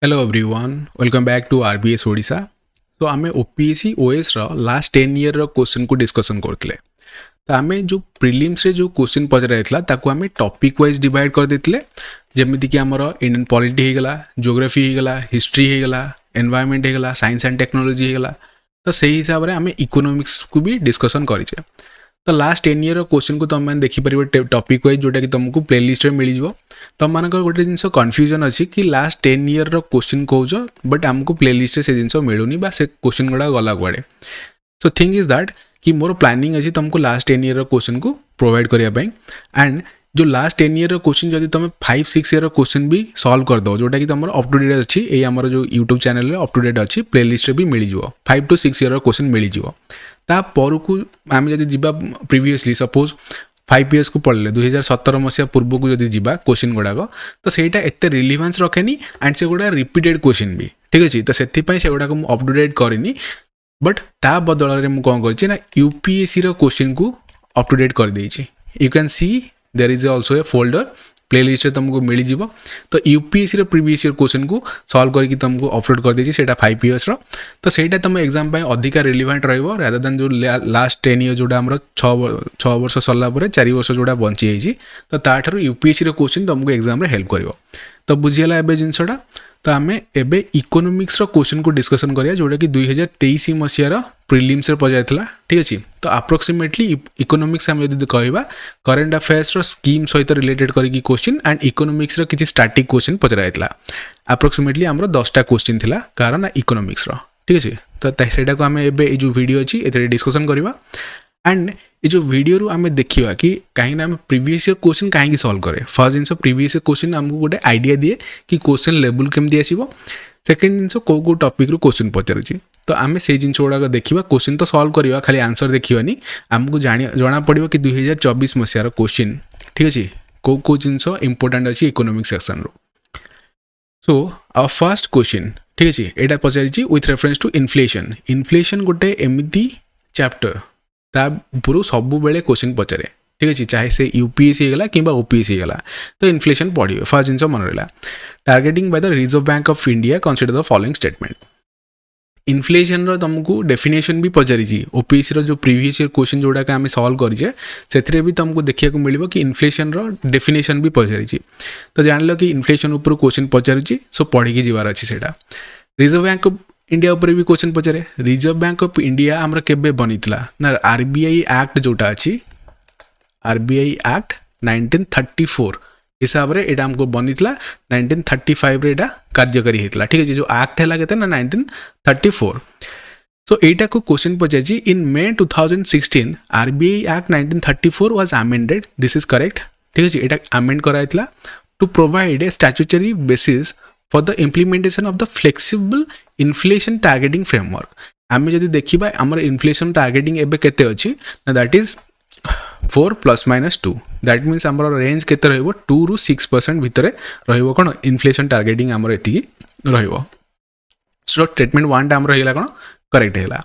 Hello everyone welcome back to RBS Odisha. तो आम OPSC OS last 10 year question को discussion करते। तो आम जो प्रिलिम्स रे जो क्वेश्चन पचरा ताकू आम टॉपिक वाइज डिवाइड कर देते जमीक आमर इंडियन पॉलिटी होगला, ज्योग्राफी होगला, हिस्ट्री होगला, एनवायरनमेंट होगला, साइंस एंड टेक्नोलॉजी होगला। तो सही हिसाब से आम इकोनॉमिक्स को भी डिस्कसन करें। तो लास्ट 10 ईयर क्वेश्चन को तुम मैंने देखिपर टॉपिक वाइज जोटा कि तुमको प्लेलिस्ट में मिल जाव। तुम मान गोटे जिन कन्फ्यूजन अच्छी कि लास्ट 10 ईयर क्वेश्चन कौच बट आमको प्लेलिस्ट से जिन मिलूनी बा से क्वेश्चन गुड़ा गला कुआड़े। सो थिंग इज दैट कि मोर प्लानिंग अच्छी तुमको लास्ट 10 ईयर क्वेश्चन को प्रोवाइड करने एंड जो लास्ट 10 ईयर क्वेश्चन जब तुम 5-6 ईयर क्वेश्चन भी सॉल्व कर दो जोटा कि तुम अप टू डेट अच्छी ये आम जो YouTube channel up to date अच्छी प्लेलिस्ट भी मिल जाव 5 to 6 ईयर क्वेश्चन मिल जाव। तापरकू आम जब जा प्रिवियसली सपोज 5 इयर्स को पढ़ले 2017 मसीहा पूर्व को जब जा क्वेश्चन गुड़ाक तो सहीटा एत रिलेवेंस रखेनी एंड से गुड़ा रिपीटेड क्वेश्चन भी ठीक अच्छे। तो से गुड़ाक अप टू डेट करनी बट ता बदल में कौन कर यूपीएससी क्वेश्चन को अप टू डेट कर देछि। You can see there is also a folder playlist तुमको मिल जाव। तो यूपीएससी प्रीवियस ईयर क्वेश्चन को सॉल्व करके तुमको अपलोड कर देछि सेटा 5 इयर्स तो सेटा तुम एग्जाम पे अधिका रिलेवेंट रहिबो रादर देन जो लास्ट 10 इयर जोटा हमर 6 वर्ष सरला परे 4 वर्ष जोटा बंची जाइछि। तो ताठारु यूपीएससी क्वेश्चन तुमको एग्जाम रे हेल्प करिवो। तो बुझियला एबे जिंसटा। तो आम एबे इकोनॉमिक्स क्वेश्चन को डिस्कसन करिया जोटा कि 2023 मसीहार प्रिलिम्स रे पजाइतला ठीक अछि। तो अप्रोक्सीमेटली इकोनॉमिक्स आम जदि कहबा करंट अफेयर्स रो स्कीम सहित रिलेटेड करिकी क्वेश्चन एंड इकोनॉमिक्स रो किछि स्टैटिक क्वेश्चन पचराइतला। अप्रोक्सीमेटली हमरो 10टा क्वेश्चन थिला कारण इकोनॉमिक्स रो ठीक अछि। तो सेटा को आम एबे जो वीडियो अछि एते डिस्कसन करबा एंड ये जो वीडियो रू आम देखा कि कहीं आम प्रीवियस ईयर क्वेश्चन कहीं सॉल्व करें। फर्स्ट जिन प्रीवियस ईयर क्वेश्चन आमको गोटे आइडिया दिए कि क्वेश्चन लेवल केमती आसो। सेकेंड जिन कौ टॉपिक रू क्वेश्चन पचारूँ तो आम से जिन गुड़ाक देखा क्वेश्चन तो सॉल्व करवा खाली आंसर देखानी आमको जना पड़ो कि 2024 मसीहार क्वेश्चन ठीक अच्छे कौ जिन इंपोर्टाट अच्छी इकोनॉमिक्स सेक्शन रू। सो आवर फर्स्ट क्वेश्चन ठीक अच्छे यहाँ पचारि with reference to inflation. Inflation गोटे एमती चैप्टर तापूर सब बेले क्वेश्चन पचारे ठीक अच्छे चाहे से यूपीएससी होगा कि ओपीएससी होगा तो इन्फ्लेशन पढ़िए। फर्स्ट जिन मन रहा targeting by the Reserve Bank of India consider the following statement. Inflation रो तुमको डेफिनेशन भी पचारि ओपीएससी रो जो प्रीवियस ईयर क्वेश्चन जोड़ा आम सॉल्व करें से भी तुमको देखा मिले कि इन्फ्लेशन रो डेफिनेशन भी पचारि। तो जान कि इन्फ्लेशन उपर क्वेश्चन पचारूँ सो पढ़ी जीवार अच्छी से रिजर्व बैंक ऑफ इंडिया उपर भी क्वेश्चन पचारे। रिजर्व बैंक ऑफ इंडिया आमर केबे बनीतला ना आरबीआई एक्ट जोटा अच्छी आरबीआई एक्ट 1934 हिसाब रे एटा हमको बनीतला 1935 रे एटा कार्यकारी हेतला ठीक है। जो एक्ट हैला केते ना 1934। सो एटा को क्वेश्चन पचाछि in May 2016 RBI act 1934 was amended. This is correct ठीक है। एटा अमेंड कराइतला to provide a statutory basis for the implementation of the flexible inflation targeting framework. आम जब देखा आमर इन्फ्लेशन टार्गेटिंग एबे केते अछि ना दैट इज 4 ± 2 दैट मीन्स आमर रेंज केते रहइबो 2 ରୁ 6% भितरे रहइबो कोन इन्फ्लेशन टार्गेटिंग आमर एतिकी रहइबो। सो स्टेटमेंट 1 टा आमर हेला कोन करेक्ट हेला।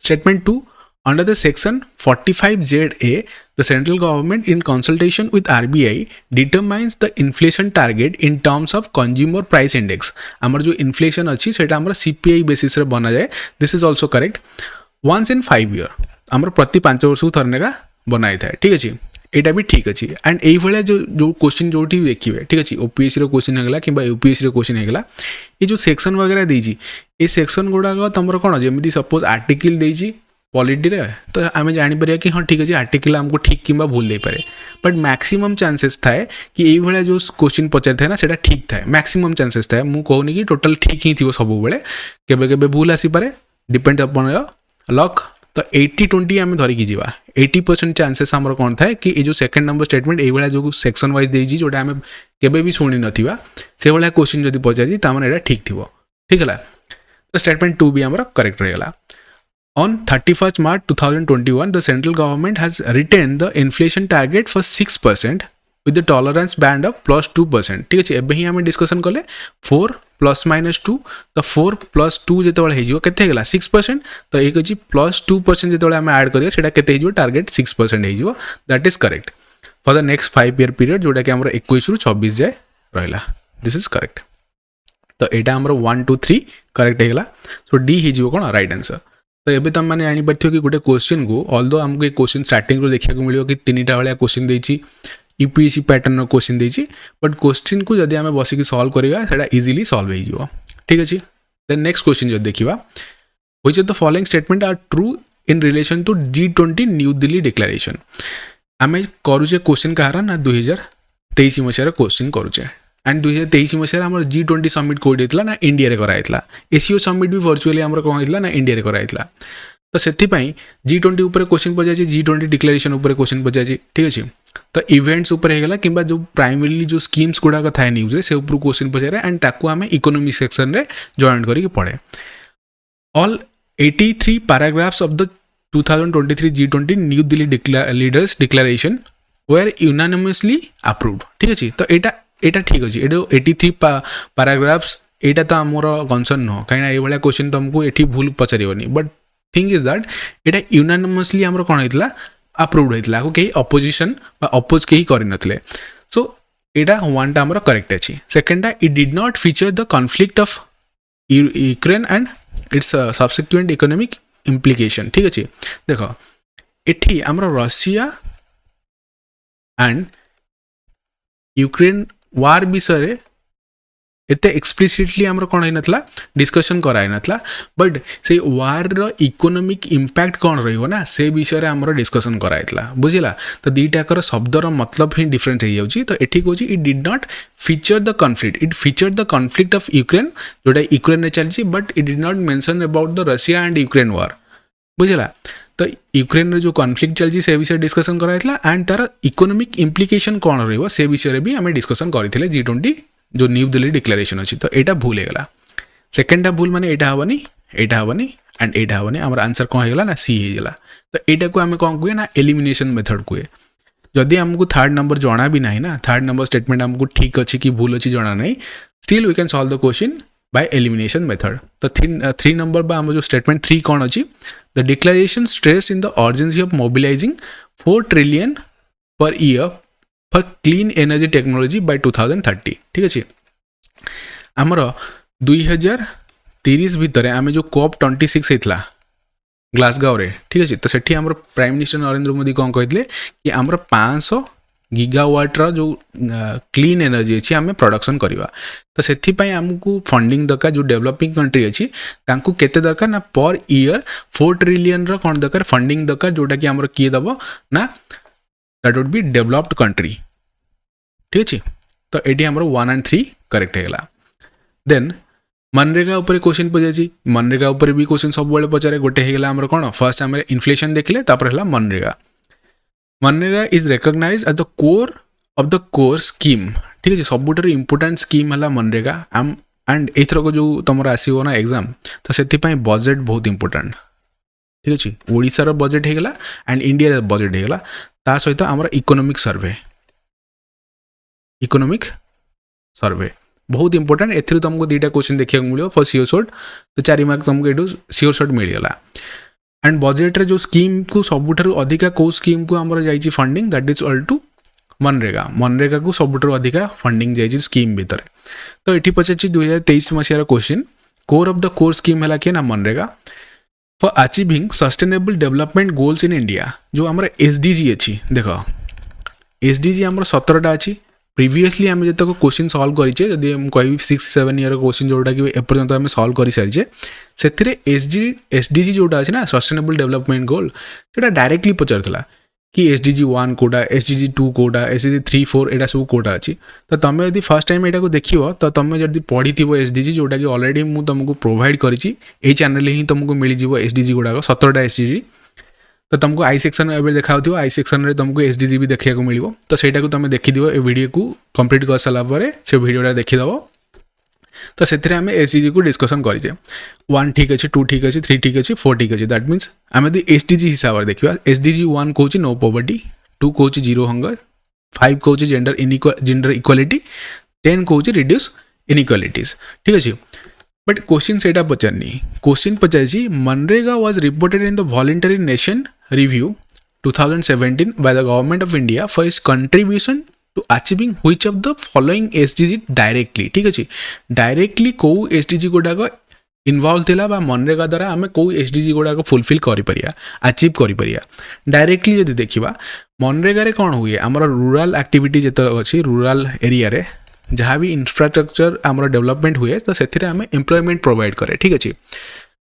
Statement 2 under the section 45ZA the central government in consultation with RBI determines the inflation target in terms of consumer price index। आमर जो इन्फ्लेशन अच्छी सेटा आमर CPI बेसिस रे बना जाए। This is also correct. Once in 5 year आमर प्रति 5 वर्ष को थरनेका बनाई था ठीक अच्छे। यहाँ भी ठीक अच्छे एंड ये जो क्वेश्चन जो देखिए ठीक अच्छे ओपीएससी क्वेश्चन होगा कि यूपीएससी क्वेश्चन होगा ये जो सेक्शन वगैरह देजी ये सेक्शन गुड़ाक तुम कौन जमी सपोज आर्टिकल देजी पॉलिटी रे तो आम जापर कि हाँ ठीक अच्छे आर्टिकल आमको ठीक कि भूल दे पारे बट मैक्सिमम चांसेस थाए कि ये जो क्वेश्चन पचार था ना से ठीक थाए मैक्सिमम चांसेस थाए। मुझे कहूनी कि टोटल ठीक ही थी सब बेले केबे भूल आसीपे डिपेंड अपन लक। तो 80-20 आम धरिकी जावा 80% चांसेस आमर कौन थाए कि ये जो सेकंड नंबर स्टेटमेंट ये जो सेक्शन वाइज देजी जोटा आम केबे भी शुणी नथिबा से भाया क्वेश्चन जब पचारि ताମାନେ एटा ठीक थिबो ठीक है। तो स्टेटमेंट 2 भी आमर करेक्ट रहेगा। On 31st March 2021, the central government has retained the inflation target for 6% with the tolerance band of +2% ठीक अच्छे। एबे ही आम डिस्कसन कले 4 ± 2 तो 4 + 2 जो केते हेगला 6% तो एक अच्छी +2% जो आम ऐड करिया सेटा केते हिजो टार्गेट 6% हिजो that is correct for the next 5 year period जोटा कि आमर 21 ରୁ 26 जाए रहला। This is correct. तो यहाँ आमर 1 2 3 करेक्ट होगा सो डी हो कौन राइट आंसर तो ये तुम मैंने जापर कि गोटे क्वेश्चन को ऑल्दो आमको ये क्वेश्चन स्टार्टिंग देखा मिले कि 3टा भाया क्वेश्चन देती यूपीएससी पैटर्न क्वेश्चन देती बट क्वेश्चन को जब आम बसिक सल्व करवा सेटा इजिली सल्व हो ठीक अच्छे देन नेक्स्ट क्वेश्चन जो देखा which of the following statement are true in relation to G20 New Delhi declaration आम करुचे क्वेश्चन कहार ना 2023 मसीहार क्वेश्चन करुचे एंड 2023 मसीह आम G20 समिट कौटी होता ना इंडिया कराइला एसीओ समिट भी वर्चुअली आम कौन होता ना इंडिया कराइला तो से G20 उपर क्वेश्चन पचार G20 डिक्लेरेशन उपर क्वेश्चन पचार ठीक अच्छे तो इवेंट्स उपर होगा कि जो प्राइमरीली जो स्कीम्स गुड़ाक थाए न्यूज से ऊपर क्वेश्चन पचारे एंड ताकू आम इकोनॉमिक सेक्शन रे जॉइन करके पढ़े all 83 paragraphs of the 2023 G20 New Delhi leaders declaration were unanimously approved ठीक अच्छे तो यहाँ ठीक अच्छे ये 83 पैराग्राफ्स यहाँ तो आमर कनसर्न नुह कहीं भाया क्वेश्चन तुमको ये भूल पचारनी बट थिंग इज दैट यहाँ यूनानिमसली आमर कौन होता अप्रूव्ड होता कहीं अपोजिशन अपोज कहीं करनते सो यहाँ 1टा आमर करेक्ट अच्छी सेकेंडा it did not feature the conflict of Ukraine and its subsequent economic implication ठीक अच्छे देख ये आमर रशिया एंड यूक्रेन वार विषय एत एक्सप्लिसिटली आमर कौन होता डिस्कसन कराई नाला बट से वार इकोनॉमिक इम्पैक्ट कौन रहा से विषय आमर डिस्कसन कराइला बुझिला तो दीटाकर शब्दर मतलब ही डिफरेंट हो जाऊँगी तो ये कौन it did not feature the conflict it feature the conflict of Ukraine जोटा यूक्रेन में चलती but it did not mention about the Russia and Ukraine war बुझिला तो यूक्रेन रे जो कॉन्फ्लिक्ट चलती से विषय डिस्कसन कराइला एंड तार इकोनॉमिक इम्प्लिकेशन कौन रे विषय भी आम डिस्कसन करते G20 जो न्यू दिल्ली डिक्लेरेशन अच्छी तो यहाँ भूल होगा सेकेंडा भूल माने यहाँ हेनी एंड यहाँ हेनी आम आंसर कौन होगा ना सी होगा तो यहाँ को आम कौन कहे ना एलिमिनेशन मेथड कहे जदि आमको थर्ड नंबर जना भी ना ना थर्ड नंबर स्टेटमेंट आमको ठीक अच्छी कि भूल अच्छी जना नहीं still we can solve the question by elimination method तो 3 नंबर बा आम जो स्टेटमेंट 3 कौन अच्छी the declaration stress in the urgency of mobilising 4 trillion per year for clean energy technology by 2030 ठीक अच्छे आमर 2030 भितर आम जो COP26 होता ग्लासगो रे ठीक अच्छे तो सेठी आमर प्राइम मिनिस्टर नरेंद्र मोदी कौन कहते कि आमर 500 गीगावाट जो क्लीन एनर्जी अच्छी आम प्रोडक्शन करवा तो से आमको फंडिंग दरकार जो डेवलपिंग कंट्री अच्छी तांको केते दरकार ना पर ईयर 4 ट्रिलियन कौन दरकार फंडिंग दरकार जोटा कि आमर किए दब ना that would be developed country ठीक अच्छे तो ये आमर 1 and 3 करेक्ट होगा देन मनरेगा उपर क्वेश्चन पचार मनरेगा उपर भी क्वेश्चन सब बेले पचारे गोटे होगा आमर कौन फर्स्ट आम इन्फ्लेशन देखले है MNREGA MNREGA is recognise as the core of the core scheme ठीक है सबुठ इंपोर्टेंट स्कीम है मनरेगा एंड एथरक जो तुम आसो ना एग्जाम तो से बजेट बहुत इंपोर्टेंट ठीक अच्छे ओडिशार बजेट होगा एंड इंडिया बजेट होगा ता सहित आमर इकोनॉमिक सर्वे बहुत इंपोर्टेंट एथि तुमको 2टा क्वेश्चन देखा मिले फॉर सियोर शॉर्ट तो 4 मार्क तुमको ये सियोर शॉर्ट मिलगला एंड बजेट रे जो स्कीम को सबुठ अधिका कौ स्कीम को आमर जाइए funding that is all to मनरेगा को सबुठ अधिका फंडिंग जाइए स्कीम भितर तो ये पचार 2023 मसीहार question core of the core scheme है किए ना मनरेगा for achieving sustainable development goals in India जो आमर SDG अच्छी देख SDG आमर 17टा अच्छी प्रीवियसली आम जो क्वेश्चन सल्व करें जदि कह 6-7 ईयर क्वेश्चन जोटा कि एपर्यंत आम सल्व कर सारी से SDG जोटा अच्छे ना सस्टेनेबल डेवलपमेंट गोल से डायरेक्टली पचार कि SDG 1 Kota SDG 2 Kota SDG 3 4 यहाँ सब कोटा अच्छी तो तुम यदि फर्स्ट टाइम यहाँ को देख तो तुम जब पढ़ी SDG जोटा कि ऑलरेडी मुझे तुमको प्रोवाइड करी चैनल ही तुमको मिल जाव SDG गुड़ाक 17टा SDG तो तुमको आई सेक्शन एवं देखा आई सेक्शन में तुमको SDG भी देखा मिल तो सहीटा को तुम देखीद ए वीडियो को कंप्लीट कर सारापर से वीडियोटा देखीद तो से SDG को डिस्कसन करें 1 ठीक अच्छे 2 ठीक अच्छे 3 ठीक अच्छे 4 ठीक अच्छे दैट मीन्स आम यदि SDG हिसाब से देखा SDG 1 कौच नो पॉवर्टी 2 कौच जीरो हंगर 5 कौच जेंडर इक्वालिटी 10 कौच रिड्यूस इनइक्वालिटीज ठीक अच्छे बट क्वेश्चन से पचारनी क्वेश्चन पचार मनरेगा was reported in the voluntary nation review 2017 by the government of India for its contribution to achieving which of the following SDG directly ठीक अच्छे डायरेक्टली कौ एसडीजी गुड़ाक इनवॉल्व थिला बा मनरेगा द्वारा आम कौ एसडीजी गुड़ाक फुलफिल करिपरिया अचीव करिपरिया डायरेक्टली जदि देखिबा मनरेगा रे कौन हुए आमर रूराल एक्टिविटी जिते अच्छी रूराल एरिया रे जहाँ भी इंफ्रास्ट्रक्चर आमर डेवलपमेंट हुए तो से आम एम्प्लॉयमेंट प्रोवाइड करे ठीक अच्छे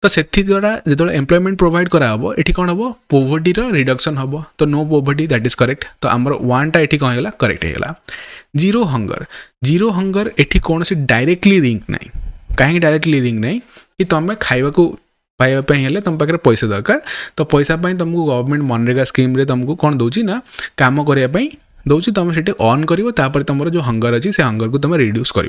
तो से द्वारा जो एम्प्लॉयमेंट प्रोवाइड कराब ये कौन हम पोवर्टी रिडक्शन हम तो no poverty that is correct तो आमर वन ये कौन है करेक्ट होगा जीरो हंगर ये कौन से डायरेक्टली लिंक ना कहीं डायरेक्टली लिंक ना कि तुम्हें खावा को पाइबापी हेल्ले तुम पाखे पैसा दरकार तो पैसा तुमको गवर्नमेंट मनरेगा स्कीम रे तुमको कौन दूसरी ना काम करने दौर तुम से ऑन कर तुम जो हंगर अच्छी से हंगर को तुम रिड्यूस कर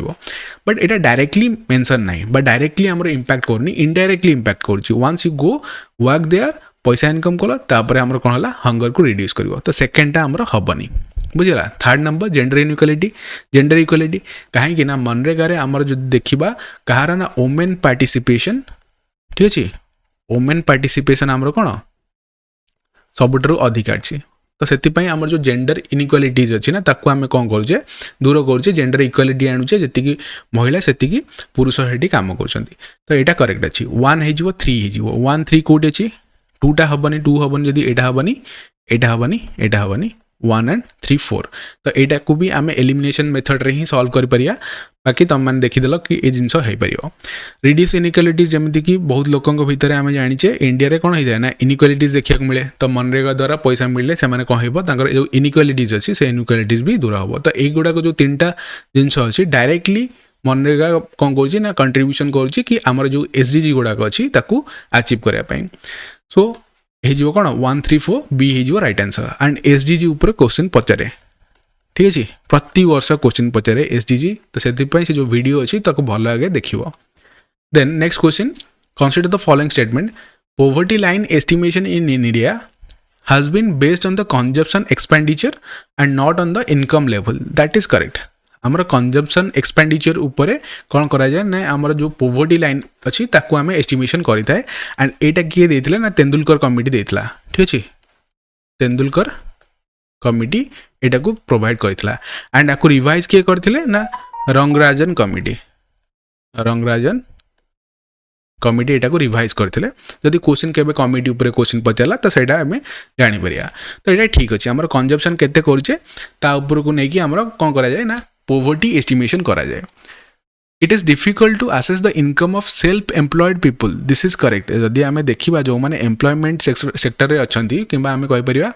बट यहाँ डायरेक्टली मेंशन ना बट डायरेक्टली आम इंपैक्ट करनी इनडायरेक्टली इंपैक्ट कर once you go work there पैसा इनकम कल तापर आम कौन है हंगर को रिड्यूस कर तो सेकेंडटा आमर हेनी बुझेगा थर्ड नंबर जेंडर इक्वालिटी कहीं मनरेगा आमर जो देखा कहार ना वोमेन पार्टिसिपेशन ठीक अच्छे वोमेन पार्टिसिपेशन आमर कौन सबुठ अधिक अच्छी तो से आमर जो जेंडर इनइक्वालिटीज अच्छी ना ताकू आम कौन करुचे दूर करुचे जेंडर इक्वालिटी आणुचे जी महिला से पुरुष से कम कर तो यहाँ करेक्ट अच्छी 1 हो 3 हो 1 3 कौटी अच्छी 2टा हेनी 2 हेनी जदि यहाँ हेनी 1 and 3 4 तो यहाँ को भी आम एलिमिनेशन मेथड रे ही सॉल्व कर परिया बाकी तुम मैंने देखीदेल कि ये जिनस हो पार रिड्यूस इनइक्वालिटीज जमीती कि बहुत लोकों भितर आम जाचे इंडिया रे कौन होता है ना इनइक्वालिटीज देखा मिले तो मनरेगा द्वारा पैसा मिले से कौन जो इनइक्वालिटीज अच्छी से इनइक्वालिटीज भी दूर हम तो युवाक जो 3टा जिनस अच्छी डायरेक्टली मनरेगा कौन कर कंट्रीब्यूशन करुच्ची कि आमर जो एसडीजी गुड़ाक अच्छी अचीव करने सो हो कौन 1 3 4 बी हो राइट आंसर एंड एसडीजी उपर क्वेश्चन पचारे ठीक अच्छे प्रति वर्ष क्वेश्चन पचारे एसडीजी तो से जो वीडियो अच्छी ताको भल आगे देखियो then next question consider the following statement poverty line estimation in India has been based on the consumption expenditure and not on the income level that is correct आमर consumption expenditure उपरे कौन करा जाए ना आमर जो पोवर्टी लाइन अच्छी ताकू आम एस्टिमेशन करें एंड एटा किए देथिला ना तेंदुलकर कमिटी देथिला ठीक अच्छे तेंदुलकर कमिटी एटा को प्रोवाइड करथिला एंड आपको रिवाइज किए करथिले ना रंगराजन कमिटी एटा को रिवाइज करथिले जदि क्वेश्चन केबे कमिटी ऊपर क्वेश्चन पचारला तो सेटा हमें जानि परिया तो एटा ठीक अछि हमर कंजप्शन केते करछे ता ऊपर को नै कि हमर कोन करा जाय ना पोवर्टी एस्टिमेशन करा जाए it is difficult to assess the income of self employed people this is correct जदि आम देखा जो मैंने एम्प्लॉयमेंट सेक्टर रे अच्छी कि आम कहीपर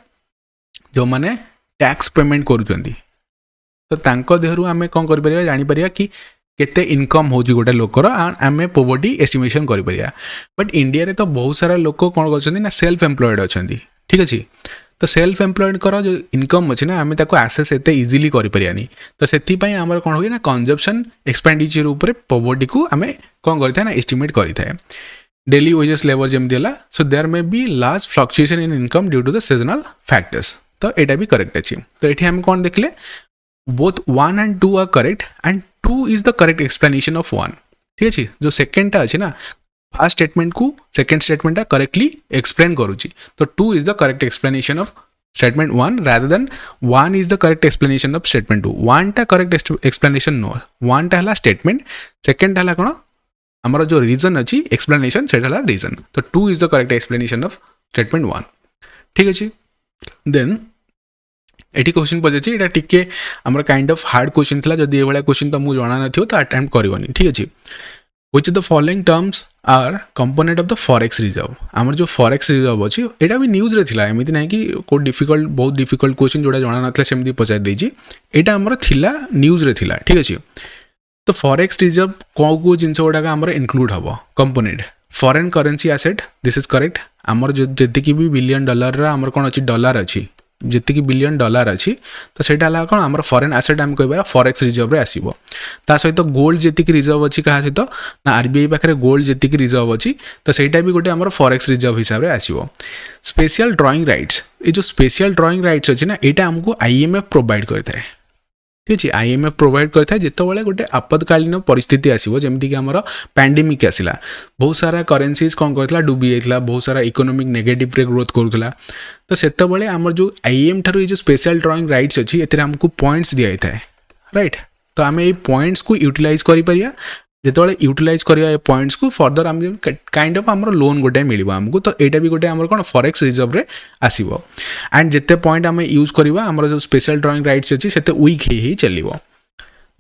जो मैंने टैक्स पेमेंट करुँच तो देहरु आम कौन कर जापर कि केते इनकम हो गोटे लोकर आम पोवर्टी एस्टिमेशन कर बट इंडिया रे तो बहुत सारा लोक कौन कर सेल्फ एम्प्लॉयड अच्छा ठीक अच्छे तो सेल्फ एम्प्लॉयड कर जो इनकम अच्छे ना आम आसेस एत इजिली करें तो से आमर कौन हुए ना कंजप्शन एक्सपेंडिचर उपर पोवर्टी को आम कौन करता ना एस्टिमेट करें डेली वेजेस लेबर जमी है so there may be large fluctuation in income due to the seasonal factors तो यहाँ भी करेक्ट अच्छे तो ये आम कौन देखले both 1 and 2 are correct and 2 is the correct explanation of 1 ठीक अच्छे जो सेकेंडटा अच्छे ना फर्स्ट स्टेटमेंट को सेकेंड स्टेटमेंटा करेक्टली एक्सप्लेन करुच्ची तो 2 is the correct explanation of statement 1 rather than 1 is the correct explanation of statement 2 1 टा करेक्ट एक्सप्लेनेशन नो 1 टा हला स्टेटमेंट सेकेंड हला कोन हमर जो रीजन अच्छी एक्सप्लेनेशन सेटा हला रीजन तो 2 is the correct explanation of statement 1 ठीक अच्छे देन एटी क्वेश्चन पचार यहाँ टी आम काइंड ऑफ हार्ड क्वेश्चन था जब ये क्वेश्चन तुमको जाना न तो अटेम्प्ट करनी ठीक अच्छे which of the following terms R component of the forex reserve आमर जो फॉरेक्स रिजर्व अच्छी यहाँ भी न्यूज रे थिला एमती ना कि कोई डिफिकल्ट बहुत डिफिकल्ट क्वेश्चन जोड़ा जाना ना सेमती पचार देजी यहाँ आमर थिला न्यूज रे थिला ठीक अच्छे तो फॉरेक्स रिजर्व कौ जिनस गुड़ाक आमर इनक्लूड हम component foreign currency asset this is correct आमर जो जी भी बिलियन डॉलर आमर कौन अच्छी डॉलर अच्छी जी बिलियन डॉलर अच्छी तो सहीटा कौन आम फॉरेन एसेट आम कह फॉरेक्स रिजर्व रे आसीबो ता सहित गोल्ड जी रिजर्व अच्छी क्या सहित ना आरबीआई पाखे गोल्ड जी रिजर्व अच्छी तो सहीटा भी गोटे आम फॉरेक्स रिजर्व हिसाब से आसीबो स्पेशल ड्रॉइंग राइट्स ये जो स्पेशल ड्रॉइंग राइट्स अच्छी ना यहाँ आमको आईएमएफ प्रोवाइड करता है ठीक अच्छे IMF प्रोवाइड करता है जितेबाला गोटे आपतकालीन परिस्थिति आसो जमीक आम पैंडेमिक आसला बहुत सारा करेन्सीज कौन करता डूबी जाता बहुत सारा इकोनोमिक नेगेटिव रे ग्रोथ करूला तो सेतबले आमर जो IM ठार जो स्पेशल ड्रॉइंग राइट्स अच्छी ए आमको पॉइंट्स दिया था राइट तो आम ये पॉइंट्स को यूटिलाइज करें जिते यूटिलाइज करिया पॉइंट्स को फर्दर आम काइंड ऑफ आम लोन गोटे मिल आमको तो यहाँ भी गोटे आम कौन फॉरेक्स रिजर्व रे आसो एंड जिते पॉइंट आम यूज करवा आम जो स्पेशल ड्रॉइंग राइट्स अच्छी से वीक ही चलो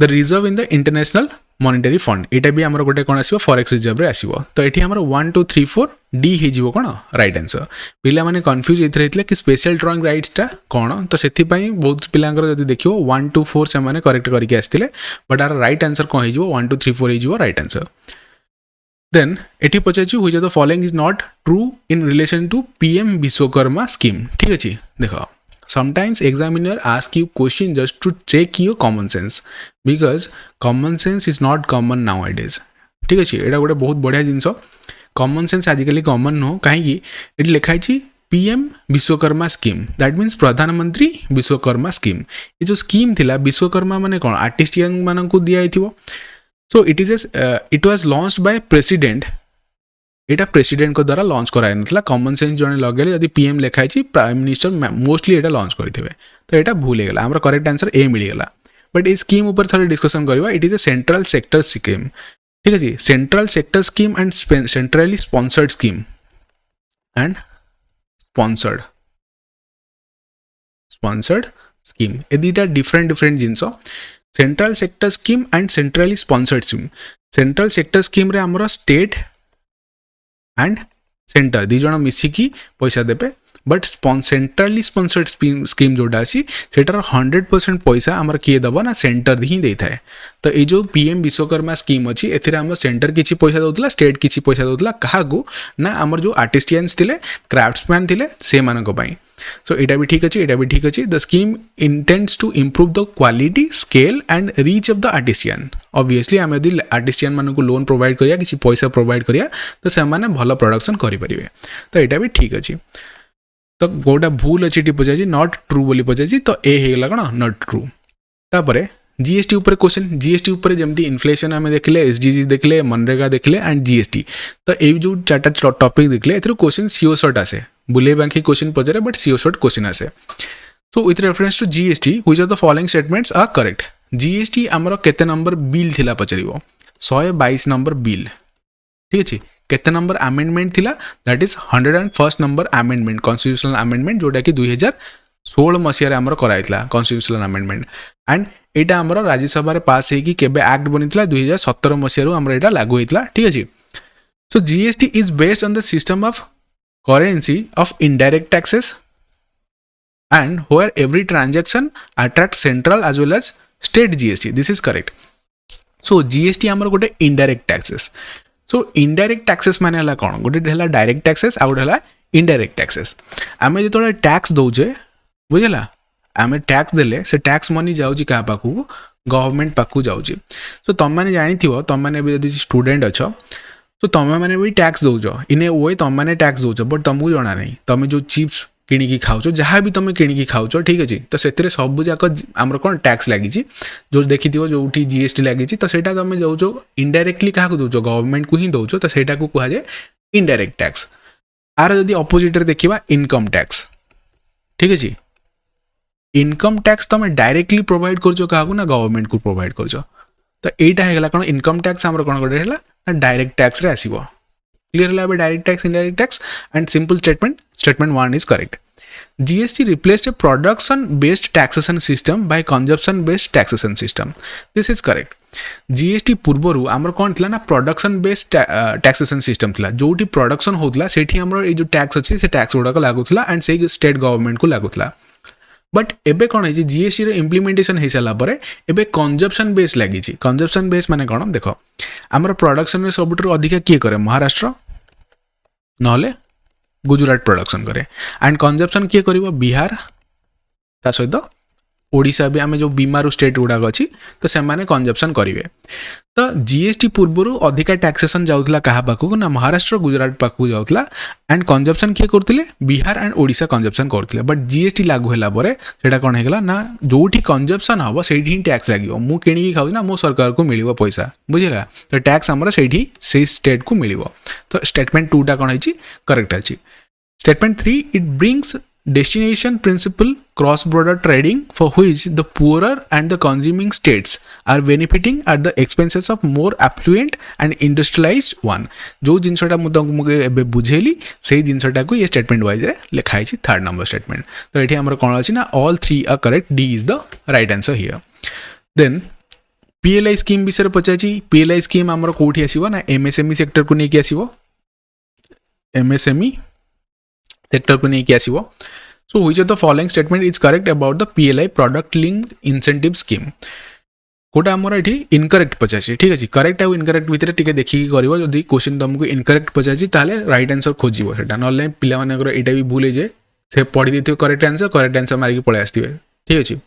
the reserve in the international monetary fund यहाँ भी आम गोटे कौन आसो फॉरेक्स रिजर्व रे आसो तो ये आम 1 2 3 4 डी हो कौन राइट आंसर पिला माने कंफ्यूज होते कि स्पेशल ड्रॉइंग राइट्स टा कौन तो से बहुत पिलांकर जब देखो 1 2 4 से करेक्ट करके आसते बट आर राइट आंसर कौन हो 1 2 3 4 हो राइट आंसर देन एटी पचार which of the following is not true in relation to PM Vishwakarma scheme ठीक अच्छे देख sometimes examiner ask you question just to check your common sense because common sense is not common nowadays ठीक अच्छे यहाँ गोटे बहुत बढ़िया जिनस कॉमन सेंस आजिकल कॉमन नुह कहीं लिखाई PM Vishwakarma scheme that means प्रधानमंत्री विश्वकर्मा स्कीम ये जो स्कीम थिला विश्वकर्मा माने कौन आर्टिस्टियन मान को दिया so it was launched by president यहाँ प्रेसिडेंट को द्वारा लॉन्च कराई ना कॉमन सेंस जड़े लगे जब PM लिखाई प्राइम मिनिस्टर मोस्टली यहाँ लॉन्च करते तो यहाँ भूल होगा आम करेक्ट आंसर ए मिलगला बट ये स्कीम ऊपर थोड़े डिस्कसन करवा it is a central sector scheme ठीक है central sector scheme and centrally sponsored scheme and sponsored scheme ये दुटा different genus central sector scheme and centrally sponsored scheme central sector scheme रे आमर स्टेट एंड सेंटर दी जन मिसिकी पैसा देवे but centrally sponsored scheme जोटा अच्छी सेटार 100% पैसा आमर किए दब ना सेंटर ही दे थाए तो ये जो PM विश्वकर्मा स्कीम अच्छी एम सेंटर किसी पैसा दौला स्टेट किसी पैसा दौला क्या ना आमर जो आर्टिस्टियंस थे क्राफ्ट्समैन थे से मानी सो यहाँ भी ठीक अच्छे यहाँ भी ठीक अच्छे the scheme intends to improve the quality scale and reach of the artisan obviously आम यदि आर्टिस्टियन मान को लोन प्रोवाइड करिया किसी पैसा प्रोवाइड करिया तो से भल प्रोडक्शन करेंगे तो यहाँ भी ठीक अच्छे तो गोटा भूल अच्छी पचार नॉट ट्रू बोली पचार तो ए होगा कौन नॉट ट्रू तापर GST ऊपर क्वेश्चन GST ऊपर जमती इन्फ्लेशन आम देखले SDGs देखले मनरेगा देखले एंड GST तो ये जो चार्टा टॉपिक देखले ए क्वेश्चन सीओ शॉर्ट आसे बुले बांकी क्वेश्चन पचारे बट सीओ शॉर्ट क्वेश्चन आसे so with reference to GST which of the following statements are correct GST आमर केते नंबर बिल थिला पचारिबो 122 नंबर बिल ठीक अच्छे केते नंबर अमेंडमेंट थिला that is 101st number amendment constitutional amendment जोटा कि 2016 मसीह आमर कराइला कॉन्स्टिट्यूशनल अमेंडमेंट एंड यहाँ आमर राज्यसभा पास होगी केबे एक्ट बनी 2017 मसीह आमर यहाँ लागू होता ठीक अच्छे so GST is based on the system of currency of indirect taxes and where every transaction attract central as well as state GST this is correct so GST आमर गोटे indirect taxes so indirect taxes माने हला कौन गोटे direct taxes आ गोटे indirect taxes आम जो tax दौचे बुझला आम टैक्स देले से टैक्स मनी जाऊँगी क्या पाखु गवर्नमेंट पाखु जाऊँगी सो तुम मैंने जानी तुम मैंने स्टूडेंट अच्छ तो तुम मैंने भी टैक्स दौच इन ए वे तुम मैंने टैक्स दौच बट तुमको जना नहीं तुम जो चिप्स किणी खाऊच जहाँ भी तुम किणी खाऊच ठीक अच्छे तो से सब जाक आमर कौन टैक्स लगी जो देखी जो GST लगी तो सेटा तुम जो इनडायरेक्टली क्या दौच गवर्नमेंट को ही दौच तो सेटा को कहुए इनडायरेक्ट टैक्स आर जदि अपोजिट देखा इनकम टैक्स ठीक अच्छे इनकम टैक्स तुम डायरेक्टली प्रोवाइड कर क्या ना गवर्नमेंट को प्रोवाइड कर तो यहाँ होगा कौन इनकम टैक्स आमर कौन गोटे ना डायरेक्ट टैक्स रे आसीबो क्लियर है direct tax indirect tax and simple statement 1 is correct GST replaced a production based taxation system by consumption based taxation system this is correct GST पूर्वरु आमर कौन थिला ना प्रोडक्शन बेस्ड टैक्सेशन सिस्टम थिला जोटी production होतला सेठी हमर ए जो tax अछि से टैक्स गुडा को लागुथला एंड से स्टेट गवर्नमेंट को लागुथला बट एबे कौन है GST रे इम्प्लीमेंटेशन हो सारा पर एबे कंजप्शन बेस लगी कंजप्शन बेस माने कौन देख आमर प्रोडक्शन में सबुठ अधिका किए करे महाराष्ट्र नहले गुजरात प्रोडक्शन करे एंड कंजप्शन किए कर बिहार ता सहित ओडिशा भी आम जो बीमारू स्टेट गुड़ाक अच्छी तो से कंजप्शन करेंगे। तो जीएसटी पूर्वर अधिका टैक्सेसन जाऊला क्या पाखक ना महाराष्ट्र गुजरात पाखक जाऊला एंड कंजप्शन किए करते बिहार एंड ओडिशा कंजप्शन करते। बट जीएसटी लागू है कौन है ना जो कंजप्शन हम से टैक्स लगे मु कि खाऊ ना मो सरकार को मिल पैसा बुझेगा। तो टैक्स आमर से स्टेट को मिल। तो स्टेटमेंट 2 टा कौन है करेक्ट अच्छी। Statement 3 it brings destination principle cross border trading for which the poorer and the consuming states are benefiting at the expenses of more affluent and industrialized one। जो जिनसटा मुझे बुझेली से जिनसटा को ये स्टेटमेंट वाइज रे लिखा है 3rd नंबर स्टेटमेंट। तो ये आमर कौन अच्छी ना all 3 are correct, D is the right answer here। then PLI scheme विषय पचाची। PLI स्कीम आमर कोठी आसीबो ना MSME सेक्टर को लेके आसीबो, MSME सेक्टर को नहीं आसीबो। So which of the following statement is correct about the PLI product linked incentive scheme. कोटा आमर ये इनकरेक्ट पचासी। ठीक अच्छे करेक्ट आउ इनकरेक्ट भितर टिके देखिकी करिवो। जदि क्वेश्चन तुमको इनकरेक्ट पचासी ताले राइट आंसर खोजिबो सेटा नले पिला मानकर एटा भी भूल जे से पढ़ी देथियो करेक्ट आंसर मारिक पळे आस्थिबे। ठीक अच्छे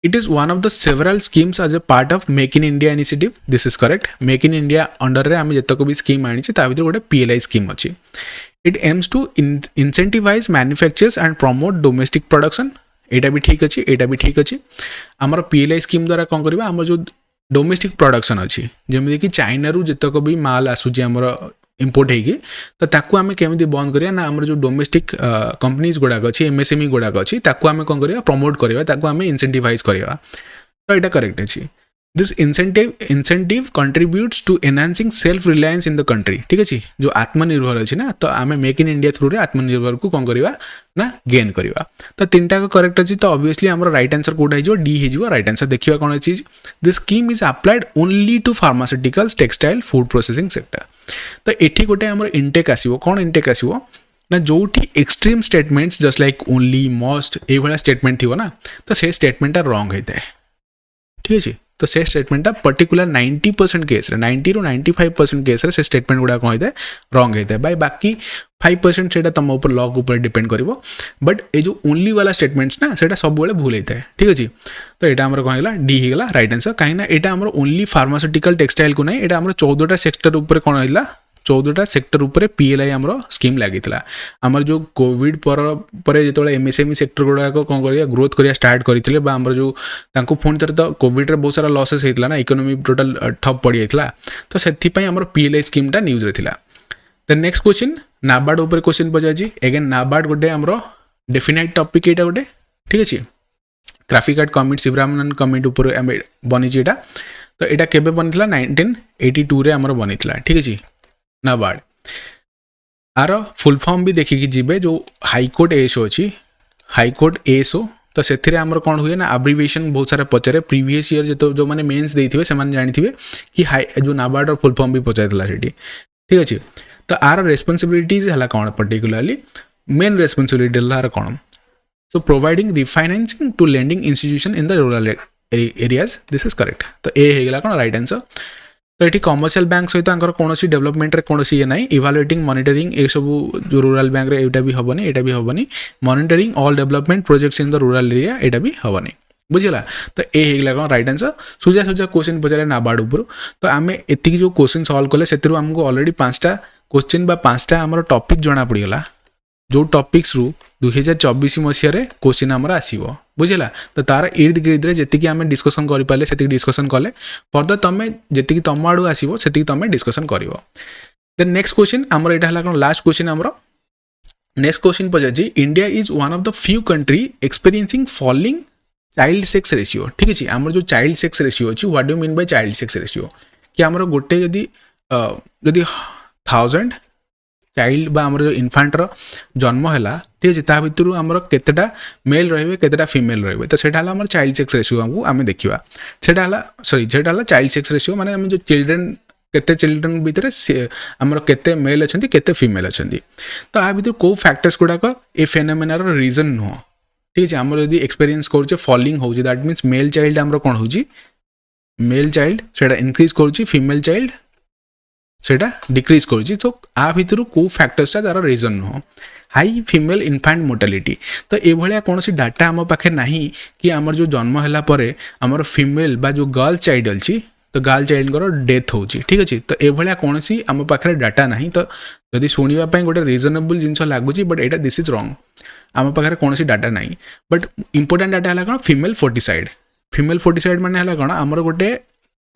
it is one of the several schemes as a part of make in India initiative. This is correct. Make in India under रे आम जतक भी स्कीम आनी ता भितर गोटे PLI स्कीम अच्छी। It aims to incentivize manufacturers and promote domestic production। एटा भी ठीक अच्छी, एटा भी ठीक अच्छी। आमर PLI स्कीम द्वारा कौन करवा आमर जो डोमेस्टिक प्रोडक्शन अच्छी जमी कि चाइना रु जितक भी माल आसूची आमर इंपोर्ट होगी तो ताकू आमे केमिति बंद करिया ना आमर जो डोमेस्टिक कंपनीज गुड़ाक अच्छी MSME गुड़ाक अच्छी ताकू आमे कौन करिया प्रमोट करिया ताकू आमे इंसेंटिवाइज करिया। तो एटा करेक्ट अच्छी। This incentive contributes to enhancing self reliance in the country. ठीक अच्छे जो आत्मनिर्भर अच्छी ना तो आम मेक इन इंडिया थ्रू रे आत्मनिर्भर को कौन करवा ना गेन करवा। तो 3टा करेक्ट अच्छी। तो ऑब्वियसली आम राइट आंसर कौटा हो D हो राइट आंसर। देखिए कौन अच्छी this scheme is applied only to pharmaceuticals textile food processing sector. तो ये गोटे आम इनटेक आसो कौन इनटेक आसो ना जो extreme statements just like only must ये स्टेटमेंट थी ना तो से स्टेटमेंटा रॉन्ग होता है। ठीक अच्छे तो से स्टेटमेंटा पर्टिकुलर 90% केस 90 ରୁ 95% केस से स्टेटमेंट गुड़ा कौन होता है रॉन्ग होता है। बाय बाकी 5% से तुम ऊपर लॉ ऊपर डिपेंड करिवो। बट ये जो ओनली वाला स्टेटमेंट्स ना से सब बेले भूल होता है। ठीक अच्छे तो यहाँ आमर कौन है D होगा राइट आंसर। कहीं यहाँ आमर ओनली फार्मास्यूटिकल टेक्सटाइल को नहीं यहाँ 14टा सेक्टर ऊपर कौन है 14टा सेक्टर ऊपर PLI आमर स्कीम लगी आमर जो कोविड पर जो MSME सेक्टर गुड़ाक कौन कर ग्रोथ करिया स्टार्ट करते आमर जो पुणी थे तो कोविड रे बहुत सारा लॉसेस होता ना इकोनॉमी टोटल ठप पड़ जाता तो से आमर PLI स्कीमटा न्यूज रे थिला। देन नेक्स्ट क्वेश्चन नाबार्ड ऊपर क्वेश्चन पचार एगेन नाबार्ड गोटे आमर डेफिनाइट टॉपिक यहाँ गोटे। ठीक अच्छे graphic art commit Sivaraman commit ऊपर बनी यहाँ। तो यहाँ केबे बनी 1982 रे आमर बनी। ठीक अच्छे नाबार्ड आर फुल फॉर्म भी देखिकी जीवे जो हाईकोर्ट ASO अच्छी हाईकोर्ट ASO। तो से आमर कौन हुए ना अब्रिविएशन बहुत सारा पचारे प्रीवियस ईयर जो मैंने मेन्स देते से जानी कि हाई जो नाबार्ड और फुल फॉर्म भी पचार से। ठीक अच्छे तो आर रेस्पॉन्सिबिलिटीज है कौन पर्टिकुलरली मेन रेस्पॉन्सिबिलिटी कौन सो providing refinancing to lending institution in the rural areas. This is correct. तो ए होगा कौन राइट आंसर। तो ये कमर्शियल बैंक सहित कौन डेवलपमेंट रे कौन ये ना इवालुएटिंग मॉनिटरिंग ये सब जो रूरल बैंक रे एटा भी हेनी एटा भी हेनी monitoring all development projects in the rural area एटा भी हेनी बुझला। तो ये होगा कौन राइट आंसर। सुजा सुजा क्वेश्चन पचारे नाबार्ड ऊपर। तो आम एति जो क्वेश्चन सॉल्व कले से आमको ऑलरेडी 5टा क्वेश्चन बा 5टा आमर टॉपिक जना पड़गला जो टॉपिक्स रु 2024 मसीह क्वेश्चन आमर आसो बुझला। तो तार इर्द गिर्द जी आम डिस्कसन करें से डिस्कसन कले फर्दर तुम जी तुम आड़ू आसो से तुम डिस्कसन कर। देन नेक्स्ट क्वेश्चन आमर यहाँ कौन लास्ट क्वेश्चन आमर next question Pachar India is one of the few country experiencing falling child sex ratio. ठीक अच्छे आमर जो चाइल्ड सेक्स रेशियो अच्छी what do mean by child sex ratio कि आमर गोटे जदि 1000 चाइल्ड बा आमर जो इनफांटर जन्म है ठीक है ता भितर आमर केतेटा मेल रहिबे केतेटा फीमेल रहिबे तो सेटा आमर चाइल्ड सेक्स रेशियो हमको आमे देखिबा सेटा चाइल्ड सेक्स रेशियो माने हम जो चिल्ड्रन केते चिल्ड्रन भितर आमर केते मेल अछंती केते फीमेल अछंती तो आ भितर को फैक्टर्स गुडाक ए फेनोमेनार रीजन नो ठीक है आमर यदि एक्सपीरियंस करछे फॉलिंग होउची दैट मींस मेल चाइल्ड आमर कोन होउची मेल चाइल्ड सेटा इंक्रीज करछी फीमेल चाइल्ड सेटा डिक्रीज करछी तो आ भितर को फैक्टर्स तार reason no high female infant mortality. तो ये कौन सी डाटा आम पाखे ना कि आमर जो जन्म है पर आमर फिमेल बा जो गर्ल चाइल्ड अच्छी तो गर्ल चाइल्ड डेथ हो ठीक अच्छे। तो ये कौन सी आम पाखे डाटा ना। तो जदि शुणापी गोटे रिजनेबल जिन लगुच बट यहाँ दिस इज रंग आम पाखे कौन सी डाटा ना। बट इंपोर्टां डाटा है कौन फीमेल फोर्टिसाइड। फीमेल फोर्टिसाइड माने कौन आमर गोटे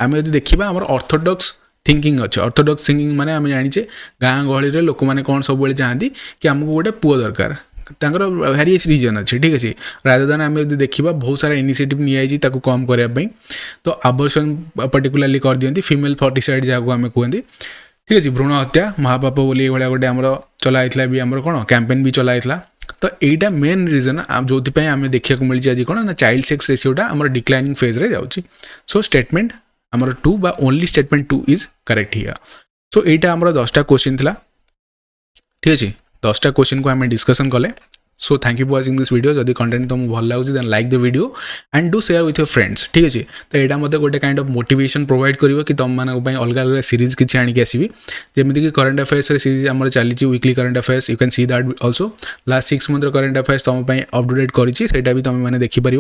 आम जो देखा आम ऑर्थोडॉक्स थिंकिंग अच्छे। ऑर्थोडॉक्स थिंकिंग माने आम जाने गाँ गहली लोक मैंने कौन सब चाहती कि आमको गोटे पुओ दरकार वेरियस रीजन अच्छे ठीक अच्छे। रादर देन आम जो देखा बहुत सारा इनिशिएटिव नि कम करने तो आबर्षण पर्टिकुलाली कर दिखती फीमेल फोर्टिसाइड जहाँ आम कहते ठीक अच्छे। भ्रूण हत्या महापाप बोली ये गोटे आम चलाइला भी आम कौन कैंपेन भी चलाइला। तो यहीटा मेन रिजन जो आम देखा मिली आज कौन ना चाइल्ड सेक्स रेशियोटा आम डिक्लाइनिंग फेज रे जाऊँगी। सो स्टेटमेंट आमर 2 बा only statement 2 is correct here. So यहीटा आमर 10टा क्वेश्चन थिला ठीक अच्छे। 10टा क्वेश्चन को आम डिस्कसन कले। So thank you for watching this video. जदि कंटेंट तुमको भल लगुच then like the video and do share with your friends ठीक अच्छे। तो यहाँ मतलब गोटे काइंड ऑफ मोटिवेशन प्रोवाइड करिवो कि तुम मानक अलग अलग सीरीज किसी आनिक आसबि जमीती कि करंट अफेयर्स सीरीज आम चली weekly current affairs you can see that also last 6 month current affairs तुम अपडेट करी तुम मैंने देखिपर।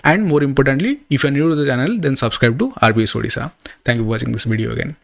And more importantly if you are new to the channel then subscribe to RBS Odisha। Thank you for watching this video again.